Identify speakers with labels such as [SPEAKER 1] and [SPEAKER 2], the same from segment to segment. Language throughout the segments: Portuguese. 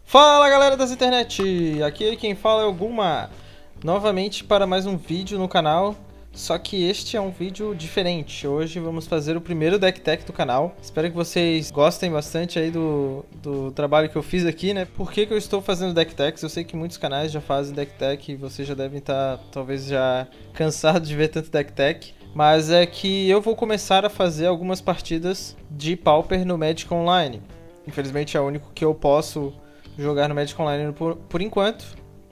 [SPEAKER 1] Fala galera das internet, aqui quem fala é o Guma, novamente para mais um vídeo no canal, só que este é um vídeo diferente. Hoje vamos fazer o primeiro deck tech do canal. Espero que vocês gostem bastante aí do trabalho que eu fiz aqui, né? Por que eu estou fazendo deck techs? Eu sei que muitos canais já fazem deck tech e vocês já devem estar talvez já cansados de ver tanto deck tech. Mas é que eu vou começar a fazer algumas partidas de Pauper no Magic Online. Infelizmente é o único que eu posso jogar no Magic Online por enquanto.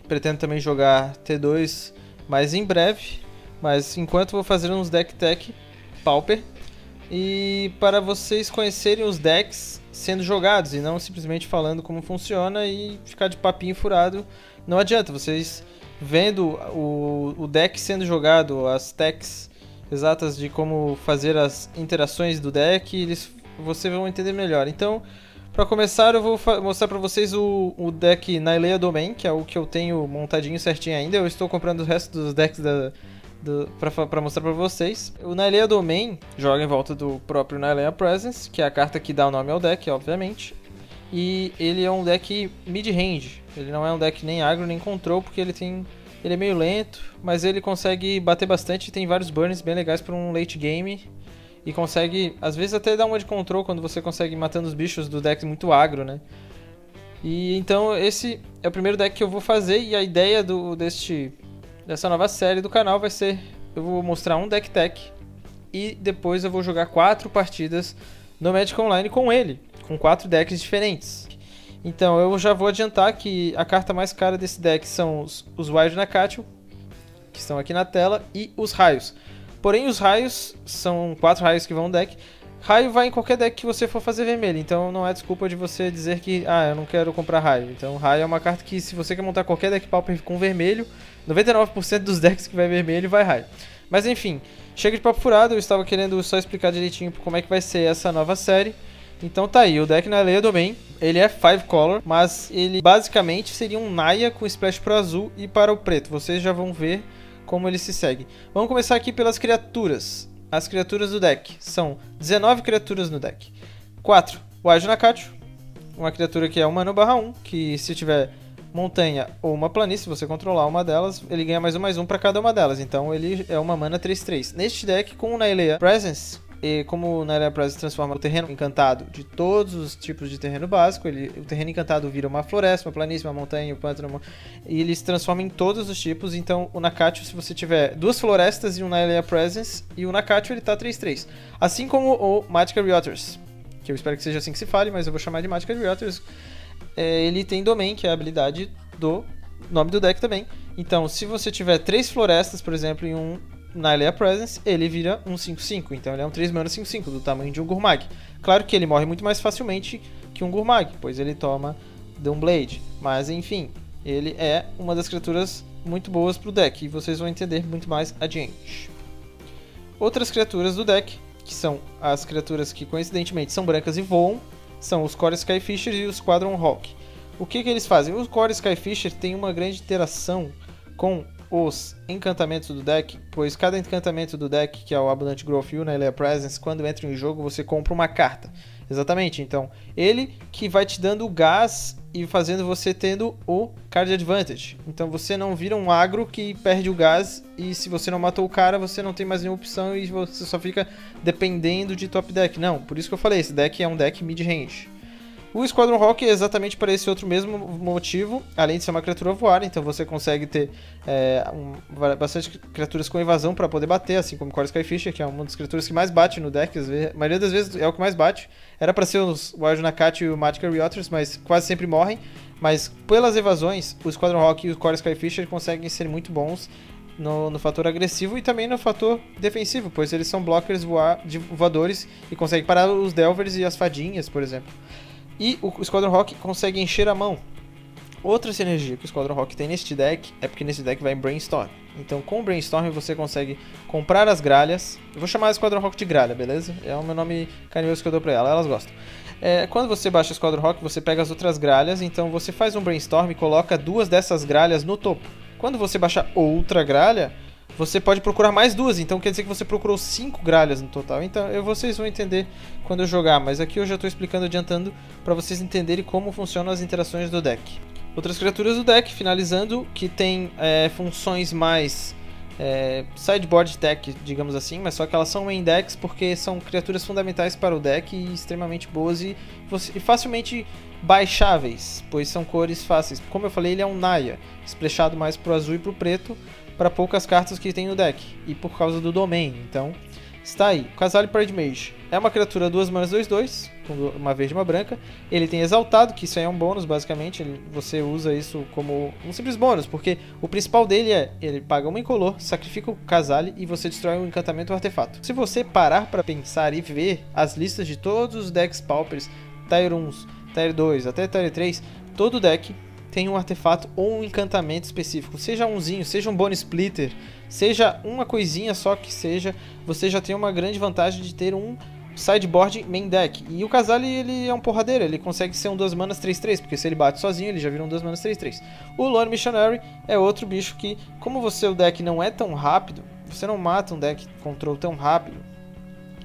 [SPEAKER 1] Pretendo também jogar T2 mais em breve, mas enquanto vou fazer uns deck tech Pauper, e para vocês conhecerem os decks sendo jogados e não simplesmente falando como funciona e ficar de papinho furado. Não adianta, vocês vendo o deck sendo jogado, as techs exatas de como fazer as interações do deck, vocês vão entender melhor. Então, para começar, eu vou mostrar para vocês o deck Nylea Domain, que é o que eu tenho montadinho certinho ainda. Eu estou comprando o resto dos decks para mostrar para vocês. O Nylea Domain joga em volta do próprio Nylea Presence, que é a carta que dá o nome ao deck, obviamente. E ele é um deck mid-range. Ele não é um deck nem agro nem control, porque ele é meio lento, mas ele consegue bater bastante e tem vários burns bem legais para um late game. E consegue, às vezes, até dar uma de control quando você consegue ir matando os bichos do deck muito agro, né? E então esse é o primeiro deck que eu vou fazer, e a ideia dessa nova série do canal vai ser: eu vou mostrar um deck tech e depois eu vou jogar 4 partidas no Magic Online com ele, com 4 decks diferentes. Então eu já vou adiantar que a carta mais cara desse deck são os Wild Nakachu, que estão aqui na tela, e os raios. Porém, os raios são 4 raios que vão no deck. Raio vai em qualquer deck que você for fazer vermelho, então não é desculpa de você dizer que eu não quero comprar raio. Então raio é uma carta que, se você quer montar qualquer deck Pauper com vermelho, 99% dos decks que vai vermelho vai raio. Mas enfim, chega de papo furado, eu estava querendo só explicar direitinho como é que vai ser essa nova série. Então tá aí, o deck Nylea Domain, ele é 5 color, mas ele basicamente seria um Naya com splash pro azul e para o preto. Vocês já vão ver como ele se segue. Vamos começar aqui pelas criaturas. As criaturas do deck são 19 criaturas no deck. 4 Wild Nakachu, uma criatura que é 1/1, que se tiver montanha ou uma planície, se você controlar uma delas, ele ganha +1/+1 para cada uma delas. Então ele é uma mana 3/3. Neste deck, com o Nylea Presence, e como o Nylea Presence transforma o terreno encantado de todos os tipos de terreno básico, o terreno encantado vira uma floresta, uma planície, uma montanha, um pântano, e ele se transforma em todos os tipos. Então o Nakachu, se você tiver 2 florestas e um Nylea Presence, e o Nakachu ele tá 3/3. Assim como o Magical Waters, que eu espero que seja assim que se fale, mas eu vou chamar de Magical Waters. Ele tem Domain, que é a habilidade do nome do deck também. Então se você tiver 3 florestas, por exemplo, e um Nylea Presence, ele vira um 5/5, então ele é um 3 mana 5/5, do tamanho de um Gurmag. Claro que ele morre muito mais facilmente que um Gurmag, pois ele toma Doomblade, mas enfim, ele é uma das criaturas muito boas pro deck, e vocês vão entender muito mais adiante. Outras criaturas do deck, que são as criaturas que coincidentemente são brancas e voam, são os Core Skyfisher e os Squadron Hawk. O que eles fazem? O Core Skyfisher tem uma grande interação com os encantamentos do deck, pois cada encantamento do deck, que é o Abundant Growth e o Nylea Presence, quando entra em jogo você compra uma carta. Exatamente, então ele que vai te dando o gás e fazendo você tendo o Card Advantage. Então você não vira um agro que perde o gás, e se você não matou o cara você não tem mais nenhuma opção e você só fica dependendo de top deck. Não, por isso que eu falei, esse deck é um deck mid-range. O Squadron Hawk é exatamente para esse outro mesmo motivo, além de ser uma criatura voar, então você consegue ter bastante criaturas com evasão para poder bater, assim como o Core Skyfisher, que é uma das criaturas que mais bate no deck, a maioria das vezes é o que mais bate. Era para ser os Wild Nakachu e o Magical Waters, mas quase sempre morrem. Mas pelas evasões, o Squadron Hawk e o Core Skyfisher conseguem ser muito bons no fator agressivo e também no fator defensivo, pois eles são blockers voadores e conseguem parar os Delvers e as fadinhas, por exemplo. E o Squadron Hawk consegue encher a mão. Outra sinergia que o Squadron Hawk tem neste deck é porque nesse deck vai em Brainstorm. Então com o Brainstorm você consegue comprar as gralhas. Eu vou chamar a Squadron Hawk de gralha, beleza? É o meu nome carinhoso que eu dou pra ela, elas gostam. Quando você baixa o Squadron Hawk, você pega as outras gralhas. Então você faz um Brainstorm e coloca 2 dessas gralhas no topo. Quando você baixar outra gralha, você pode procurar mais 2, então quer dizer que você procurou 5 gralhas no total. Então vocês vão entender quando eu jogar, mas aqui eu já estou explicando adiantando para vocês entenderem como funcionam as interações do deck. Outras criaturas do deck, finalizando, que tem funções mais sideboard deck, digamos assim, mas só que elas são main decks porque são criaturas fundamentais para o deck e extremamente boas e facilmente baixáveis, pois são cores fáceis. Como eu falei, ele é um Naya, splashado mais pro azul e pro preto, para poucas cartas que tem no deck, e por causa do domain, então está aí. O Qasali Parade Mage é uma criatura 2 manas 2/2, com uma verde e uma branca. Ele tem Exaltado, que isso aí é um bônus basicamente, você usa isso como um simples bônus, porque o principal dele é, ele paga uma incolor, sacrifica o Qasali e você destrói um encantamento ou artefato. Se você parar para pensar e ver as listas de todos os decks Paupers, Tier 1, Tier 2 até Tier 3, todo deck tem um artefato ou um encantamento específico, seja umzinho, seja um Bone Splitter, seja uma coisinha só que seja, você já tem uma grande vantagem de ter um sideboard main deck. E o Qasali, ele é um porradeiro, ele consegue ser um 2 manas 3/3, porque se ele bate sozinho, ele já vira um 2 manas 3/3. O Lone Missionary é outro bicho que, como o seu deck não é tão rápido, você não mata um deck control tão rápido,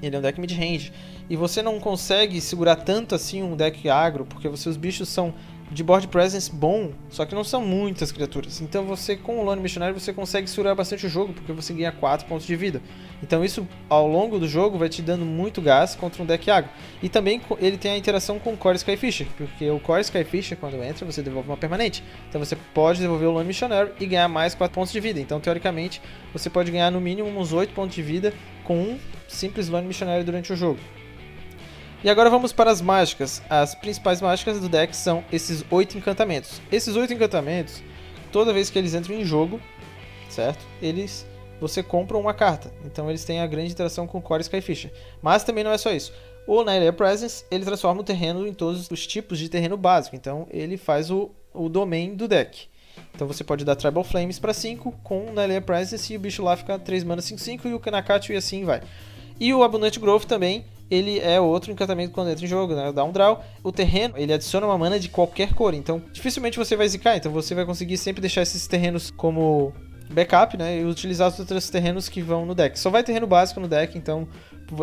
[SPEAKER 1] ele é um deck mid-range, e você não consegue segurar tanto assim um deck agro, porque os seus bichos são de board presence bom, só que não são muitas criaturas. Então você, com o Lone Missionary, você consegue segurar bastante o jogo, porque você ganha 4 pontos de vida. Então isso, ao longo do jogo, vai te dando muito gás contra um deck agro. E também ele tem a interação com o Core Skyfisher, porque o Core Skyfisher, quando entra, você devolve uma permanente. Então você pode devolver o Lone Missionary e ganhar mais 4 pontos de vida. Então, teoricamente, você pode ganhar no mínimo uns 8 pontos de vida com um simples Lone Missionary durante o jogo. E agora vamos para as mágicas. As principais mágicas do deck são esses 8 encantamentos. Esses 8 encantamentos, toda vez que eles entram em jogo, certo? Você compra uma carta. Então eles têm a grande interação com o Core Skyfisher. Mas também não é só isso. O Nylea Presence, ele transforma o terreno em todos os tipos de terreno básico. Então ele faz o domain do deck. Então você pode dar Tribal Flames para 5 com o Nylea Presence e o bicho lá fica 3 mana 5/5 e o Kanakachu e assim vai. E o Abundant Growth também, ele é outro encantamento quando entra em jogo, né? Dá um draw. O terreno, ele adiciona uma mana de qualquer cor, então dificilmente você vai zicar, então você vai conseguir sempre deixar esses terrenos como backup, né? E utilizar os outros terrenos que vão no deck. Só vai terreno básico no deck, então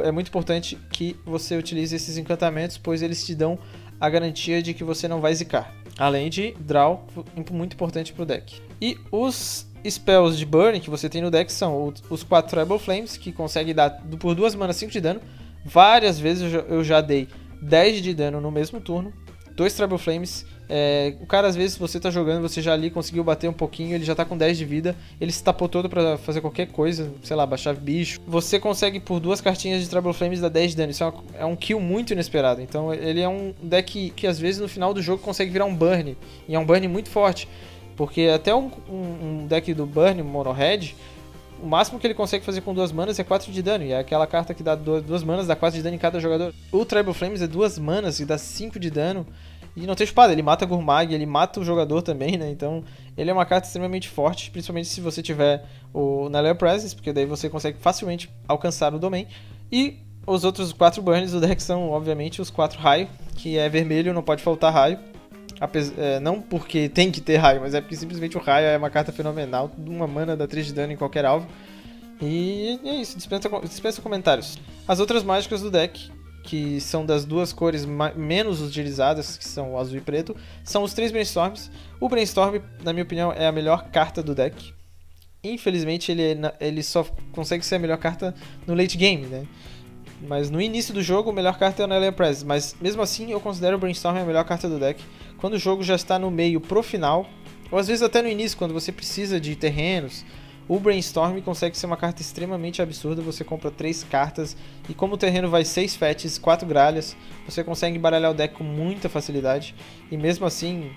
[SPEAKER 1] é muito importante que você utilize esses encantamentos, pois eles te dão a garantia de que você não vai zicar. Além de draw, muito importante pro deck. E os spells de burn que você tem no deck são os 4 Tribal Flames, que consegue dar por 2 mana 5 de dano. Várias vezes eu já dei 10 de dano no mesmo turno. 2 Tribal Flames. O cara, às vezes, você tá jogando, você já ali conseguiu bater um pouquinho, ele já tá com 10 de vida, ele se tapou todo pra fazer qualquer coisa, sei lá, baixar bicho. Você consegue por 2 cartinhas de Tribal Flames dar 10 de dano, isso é um kill muito inesperado. Então ele é um deck que às vezes no final do jogo consegue virar um burn, e é um burn muito forte. Porque até um deck do burn, Mono Red, o máximo que ele consegue fazer com 2 manas é 4 de dano, e é aquela carta que dá 2 manas, dá 4 de dano em cada jogador. O Tribal Flames é 2 manas e dá 5 de dano, e não tem espada, ele mata Gurmag, ele mata o jogador também, né? Então ele é uma carta extremamente forte, principalmente se você tiver o Nylea Presence, porque daí você consegue facilmente alcançar o domain. E os outros 4 burns do deck são, obviamente, os 4 raio, que é vermelho, não pode faltar raio. Não porque tem que ter raio, mas é porque simplesmente o raio é uma carta fenomenal. Uma mana dá 3 de dano em qualquer alvo. E é isso, dispensa comentários. As outras mágicas do deck, que são das 2 cores menos utilizadas, que são o azul e preto, são os 3 Brainstorms. O Brainstorm, na minha opinião, é a melhor carta do deck. Infelizmente, ele só consegue ser a melhor carta no late game, né? Mas no início do jogo, a melhor carta é o Nylea Presence. Mas mesmo assim, eu considero o Brainstorm a melhor carta do deck. Quando o jogo já está no meio pro final, ou às vezes até no início, quando você precisa de terrenos, o Brainstorm consegue ser uma carta extremamente absurda. Você compra 3 cartas e como o terreno vai 6 fetches, 4 gralhas, você consegue embaralhar o deck com muita facilidade. E mesmo assim,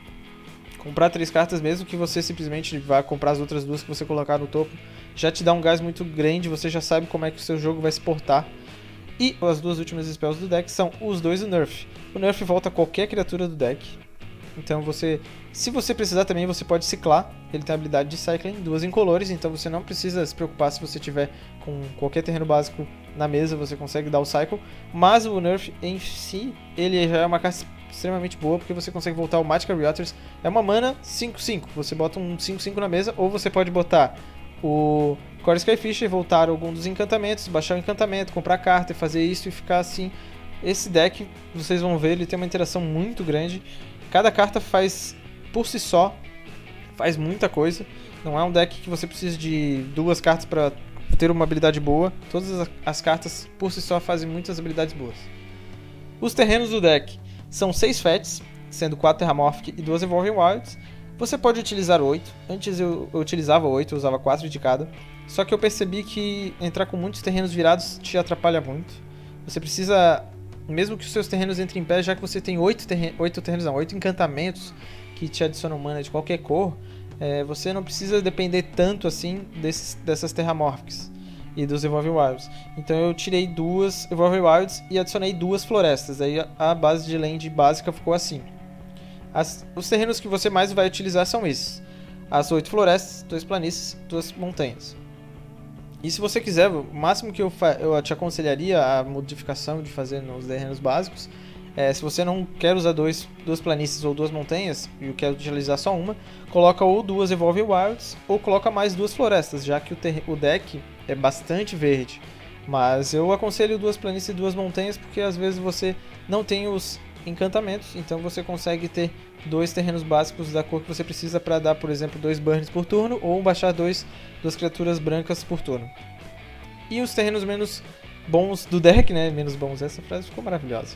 [SPEAKER 1] comprar 3 cartas, mesmo que você simplesmente vá comprar as outras 2 que você colocar no topo, já te dá um gás muito grande, você já sabe como é que o seu jogo vai se portar. E as 2 últimas spells do deck são os 2 do Nerf. O Nerf volta a qualquer criatura do deck. Então se você precisar também, você pode ciclar. Ele tem a habilidade de Cycling, 2 incolores, então você não precisa se preocupar se você tiver com qualquer terreno básico na mesa, você consegue dar o Cycle. Mas o Nerf em si, ele já é uma carta extremamente boa, porque você consegue voltar o Magical Reactors. É uma mana 5/5, você bota um 5/5 na mesa, ou você pode botar o Core Skyfisher, voltar algum dos encantamentos, baixar o encantamento, comprar carta e fazer isso e ficar assim. Esse deck, vocês vão ver, ele tem uma interação muito grande. Cada carta faz, por si só, faz muita coisa. Não é um deck que você precisa de 2 cartas para ter uma habilidade boa. Todas as cartas, por si só, fazem muitas habilidades boas. Os terrenos do deck são 6 Fets, sendo 4 Terramorphic e 2 Evolving Wilds. Você pode utilizar 8. Antes eu utilizava 8, eu usava 4 de cada. Só que eu percebi que entrar com muitos terrenos virados te atrapalha muito. Você precisa, mesmo que os seus terrenos entrem em pé, já que você tem 8 encantamentos que te adicionam mana de qualquer cor, você não precisa depender tanto assim dessas Terramorphics e dos Evolving Wilds. Então eu tirei 2 Evolving Wilds e adicionei 2 florestas. Aí a base de land básica ficou assim. Os terrenos que você mais vai utilizar são esses: as 8 florestas, 2 planícies, 2 montanhas. E se você quiser, o máximo que eu te aconselharia a modificação de fazer nos terrenos básicos, se você não quer usar 2 planícies ou 2 montanhas e quer utilizar só uma, coloca ou 2 Evolving Wilds ou coloca mais 2 florestas, já que o deck é bastante verde. Mas eu aconselho 2 planícies e 2 montanhas porque às vezes você não tem os encantamentos, então você consegue ter 2 terrenos básicos da cor que você precisa para dar, por exemplo, 2 burns por turno ou baixar 2 criaturas brancas por turno. E os terrenos menos bons do deck, né? Menos bons, essa frase ficou maravilhosa.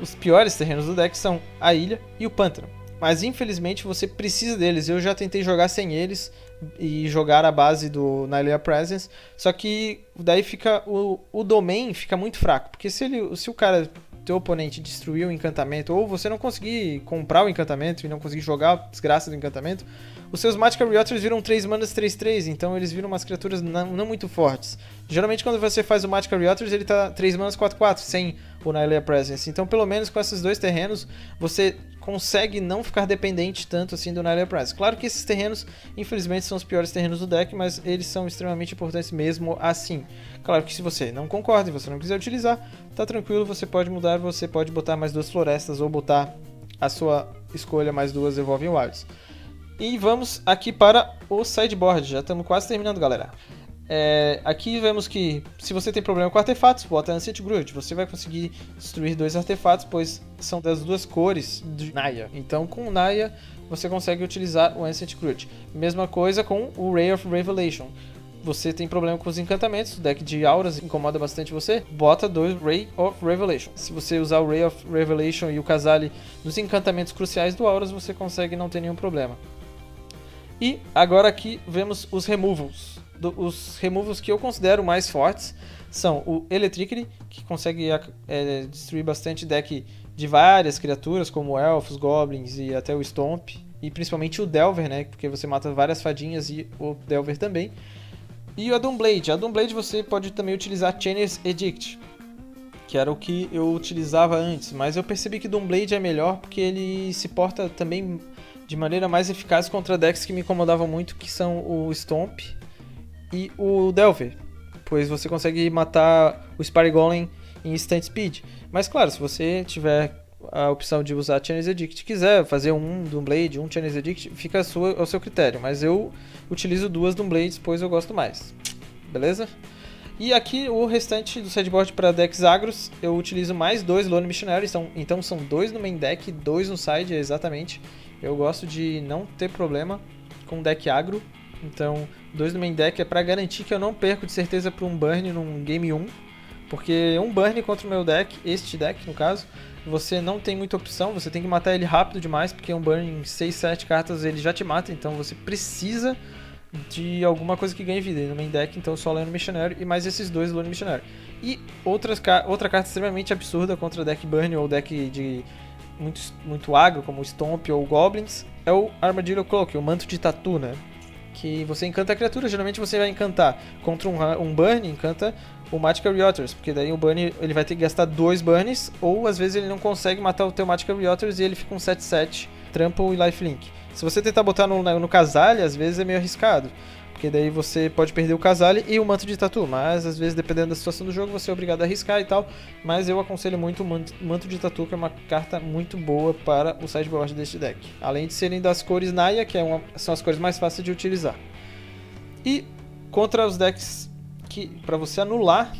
[SPEAKER 1] Os piores terrenos do deck são a ilha e o pântano. Mas infelizmente você precisa deles. Eu já tentei jogar sem eles e jogar a base do Nylea Presence. Só que daí fica o domain fica muito fraco. Porque se o cara, teu oponente, destruir o encantamento, ou você não conseguir comprar o encantamento e não conseguir jogar a desgraça do encantamento, os seus Magical Reactors viram 3 manas 3/3, então eles viram umas criaturas não muito fortes. Geralmente quando você faz o Magical Reactors ele tá 3 manas 4/4, sem o Nylea Presence. Então pelo menos com esses 2 terrenos você consegue não ficar dependente tanto assim do Nylea Presence. Claro que esses terrenos, infelizmente, são os piores terrenos do deck, mas eles são extremamente importantes mesmo assim. Claro que se você não concorda e você não quiser utilizar, tá tranquilo, você pode mudar, você pode botar mais 2 florestas ou botar a sua escolha mais 2 Evolving Wilds. E vamos aqui para o sideboard, já estamos quase terminando, galera. Aqui vemos que se você tem problema com artefatos, bota Ancient Groot. Você vai conseguir destruir 2 artefatos, pois são das 2 cores de Naya. Então com o Naya você consegue utilizar o Ancient Groot. Mesma coisa com o Ray of Revelation. Você tem problema com os encantamentos, o deck de auras incomoda bastante você, bota 2 Ray of Revelation. Se você usar o Ray of Revelation e o Khazali nos encantamentos cruciais do auras, você consegue não ter nenhum problema. E agora aqui vemos os removals. Os removals que eu considero mais fortes são o Electricity, que consegue destruir bastante deck de várias criaturas, como Elfos, Goblins e até o Stomp. E principalmente o Delver, né, porque você mata várias fadinhas e o Delver também. E a Doomblade. A Doomblade você pode também utilizar Chainer's Edict, que era o que eu utilizava antes. Mas eu percebi que Doomblade é melhor porque ele se porta também de maneira mais eficaz contra decks que me incomodavam muito, que são o Stomp e o Delver, pois você consegue matar o Spire Golem em Instant Speed. Mas claro, se você tiver a opção de usar Chainer's Edict, quiser fazer um Doomblade, um Chainer's Edict, fica ao seu critério, mas eu utilizo 2 Doomblades, pois eu gosto mais, beleza? E aqui o restante do sideboard para decks agros, eu utilizo mais 2 Lone Missionary, então são 2 no main deck, 2 no side, exatamente. Eu gosto de não ter problema com deck agro, então 2 no main deck é para garantir que eu não perco de certeza para um burn num game 1, porque um burn contra o meu deck, este deck no caso, você não tem muita opção, você tem que matar ele rápido demais, porque um burn em 6, 7 cartas ele já te mata, então você precisa de alguma coisa que ganhe vida. E no main deck, então, só Lone Missionary e mais esses 2 Lone Missionary. E outra carta extremamente absurda contra deck burn ou deck de muito agro, como Stomp ou Goblins, é o Armadillo Cloak, o Manto de Tatu, né? Que você encanta a criatura, geralmente você vai encantar contra um burn, encanta o Magical Reactors, porque daí o burn ele vai ter que gastar 2 burns, ou às vezes ele não consegue matar o teu Magical Reactors e ele fica um 7/7, Trample e Lifelink. Se você tentar botar no Khazali, às vezes é meio arriscado, porque daí você pode perder o Khazali e o Manto de Tatu, mas às vezes dependendo da situação do jogo você é obrigado a arriscar e tal, mas eu aconselho muito o Manto de Tatu, que é uma carta muito boa para o sideboard deste deck, além de serem das cores Naya, que são as cores mais fáceis de utilizar. E contra os decks que para você anular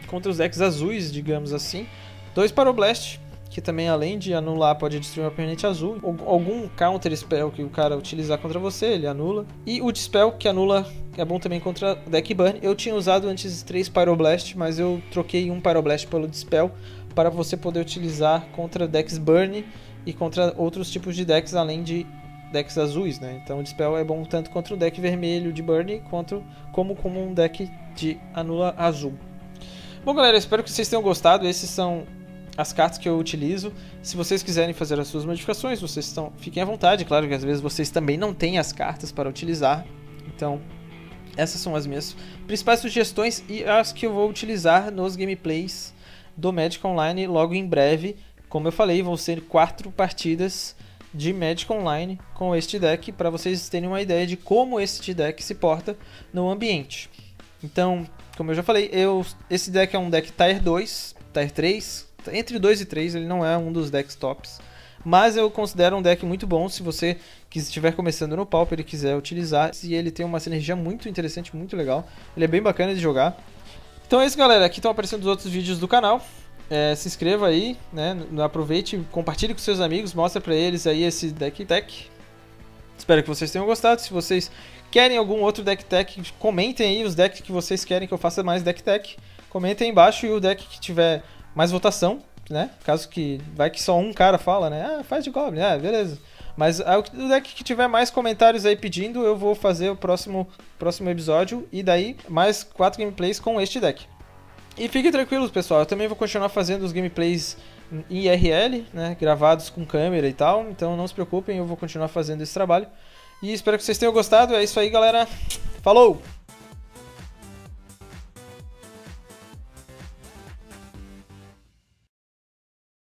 [SPEAKER 1] contra os decks azuis, digamos assim. 2 Pyroblast, que também além de anular pode destruir uma permanente azul. Algum counter spell que o cara utilizar contra você, ele anula. E o Dispel, que anula, é bom também contra deck Burn. Eu tinha usado antes 3 Pyroblast, mas eu troquei um Pyroblast pelo Dispel para você poder utilizar contra decks Burn e contra outros tipos de decks além de decks azuis, né? Então o Dispel é bom tanto contra o deck vermelho de Burn como um deck de anula azul. Bom, galera, espero que vocês tenham gostado. Esses são as cartas que eu utilizo. Se vocês quiserem fazer as suas modificações, fiquem à vontade. Claro que às vezes vocês também não têm as cartas para utilizar. Então, essas são as minhas principais sugestões e as que eu vou utilizar nos gameplays do Magic Online logo em breve. Como eu falei, vão ser 4 partidas de Magic Online com este deck, para vocês terem uma ideia de como este deck se porta no ambiente. Então, como eu já falei, esse deck é um deck Tier 2, Tier 3, entre 2 e 3, ele não é um dos decks tops. Mas eu considero um deck muito bom se você estiver começando no Pauper e quiser utilizar. E ele tem uma sinergia muito interessante, muito legal. Ele é bem bacana de jogar. Então é isso, galera. Aqui estão aparecendo os outros vídeos do canal. Se inscreva aí, né? Aproveite, compartilhe com seus amigos, mostra pra eles aí esse deck tech. Espero que vocês tenham gostado. Se vocês querem algum outro deck tech, comentem aí os decks que vocês querem que eu faça mais deck tech. Comentem aí embaixo, e o deck que tiver mais votação, né? Caso que vai que só um cara fala, né? Ah, faz de Goblin, beleza. Mas o deck que tiver mais comentários aí pedindo, eu vou fazer o próximo episódio, e daí mais 4 gameplays com este deck. E fiquem tranquilos, pessoal, eu também vou continuar fazendo os gameplays em IRL, né, gravados com câmera e tal, então não se preocupem, eu vou continuar fazendo esse trabalho. E espero que vocês tenham gostado, é isso aí, galera. Falou!